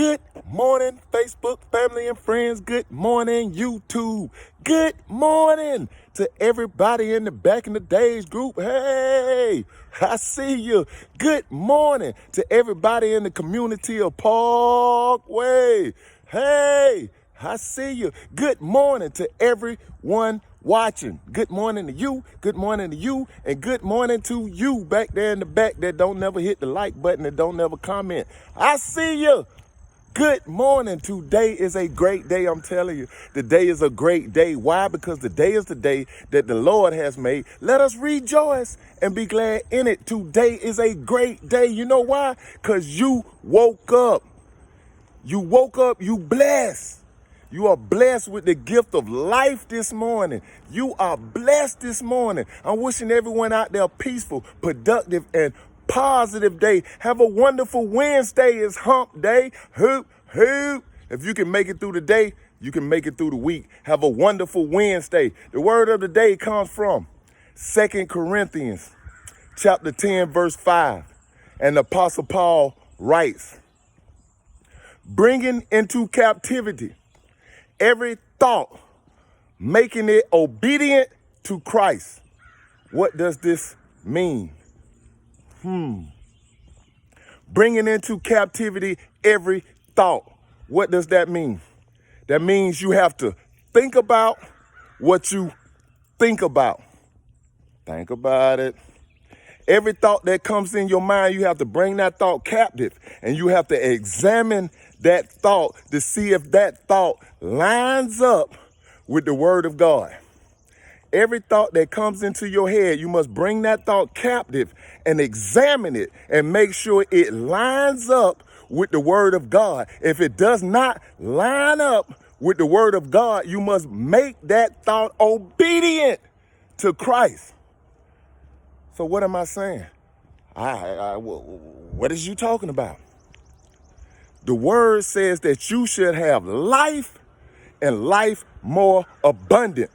Good morning, Facebook family and friends. Good morning, YouTube. Good morning to everybody in the Back in the Days group. Hey, I see you. Good morning to everybody in the community of Parkway. Hey, I see you. Good morning to everyone watching. Good morning to you. Good morning to you. And good morning to you back there in the back that don't never hit the like button, that don't never comment. I see you. Good morning. Today is a great day. I'm telling you, the day is a great day. Why? Because the day is the day that the Lord has made. Let us rejoice and be glad in it. Today is a great day. You know why? Because you woke up. You woke up. You blessed. You are blessed with the gift of life this morning. You are blessed this morning. I'm wishing everyone out there a peaceful, productive, and positive day. Have a wonderful Wednesday. It's hump day. Hoop, hoop. If you can make it through the day, you can make it through the week. Have a wonderful Wednesday. The word of the day comes from 2 Corinthians chapter 10, verse 5. And the Apostle Paul writes, bringing into captivity every thought, making it obedient to Christ. What does this mean? Bringing into captivity every thought. What does that mean? That means you have to think about what you think about. Think about it. Every thought that comes in your mind, you have to bring that thought captive, and you have to examine that thought to see if that thought lines up with the word of God. Every thought that comes into your head, you must bring that thought captive and examine it and make sure it lines up with the word of God. If it does not line up with the word of God, you must make that thought obedient to Christ. So what am I saying? What is you talking about? The word says that you should have life and life more abundant.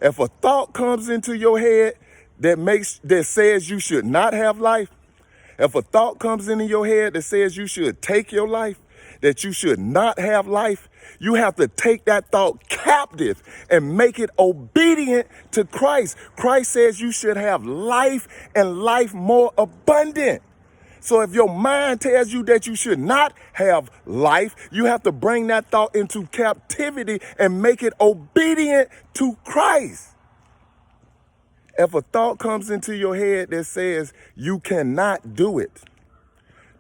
If a thought comes into your head that says you should not have life, if a thought comes into your head that says you should take your life, that you should not have life, you have to take that thought captive and make it obedient to Christ. Christ says you should have life and life more abundant. So if your mind tells you that you should not have life, you have to bring that thought into captivity and make it obedient to Christ. If a thought comes into your head that says you cannot do it,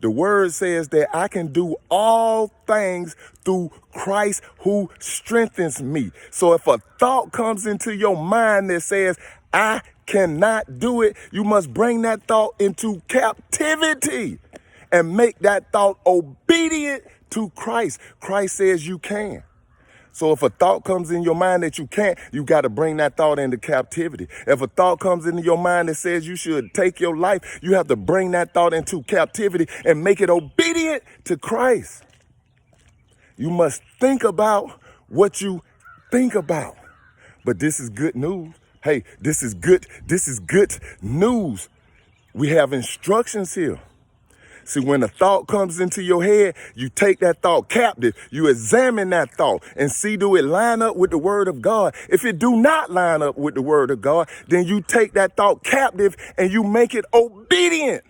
the word says that I can do all things through Christ who strengthens me. So if a thought comes into your mind that says I cannot do it, you must bring that thought into captivity and make that thought obedient to Christ. Christ says you can. So if a thought comes in your mind that you can't, you got to bring that thought into captivity. If a thought comes into your mind that says you should take your life, you have to bring that thought into captivity and make it obedient to Christ. You must think about what you think about. But this is good news. Hey, this is good news. We have instructions here. See, when a thought comes into your head, you take that thought captive. You examine that thought and see, do it line up with the word of God? If it do not line up with the word of God, then you take that thought captive and you make it obedient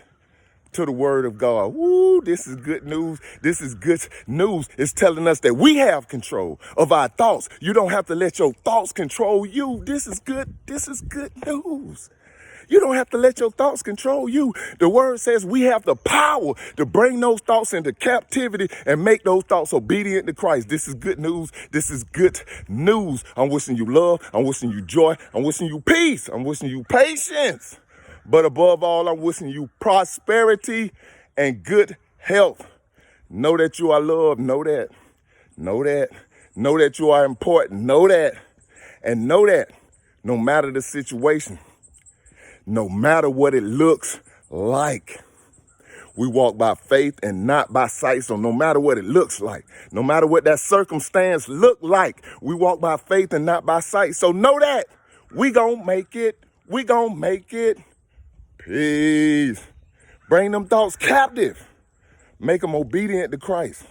to the word of God. Woo, this is good news. This is good news. It's telling us that we have control of our thoughts. You don't have to let your thoughts control you. This is good news. You don't have to let your thoughts control you. The word says we have the power to bring those thoughts into captivity and make those thoughts obedient to Christ. This is good news. This is good news. I'm wishing you love. I'm wishing you joy. I'm wishing you peace. I'm wishing you patience. But above all, I'm wishing you prosperity and good health. Know that you are loved. Know that. Know that. Know that you are important. Know that. And know that no matter the situation, no matter what it looks like, we walk by faith and not by sight. So no matter what it looks like, no matter what that circumstance look like, we walk by faith and not by sight. So know that we gonna make it. We gonna make it. Peace. Bring them thoughts captive. Make them obedient to Christ.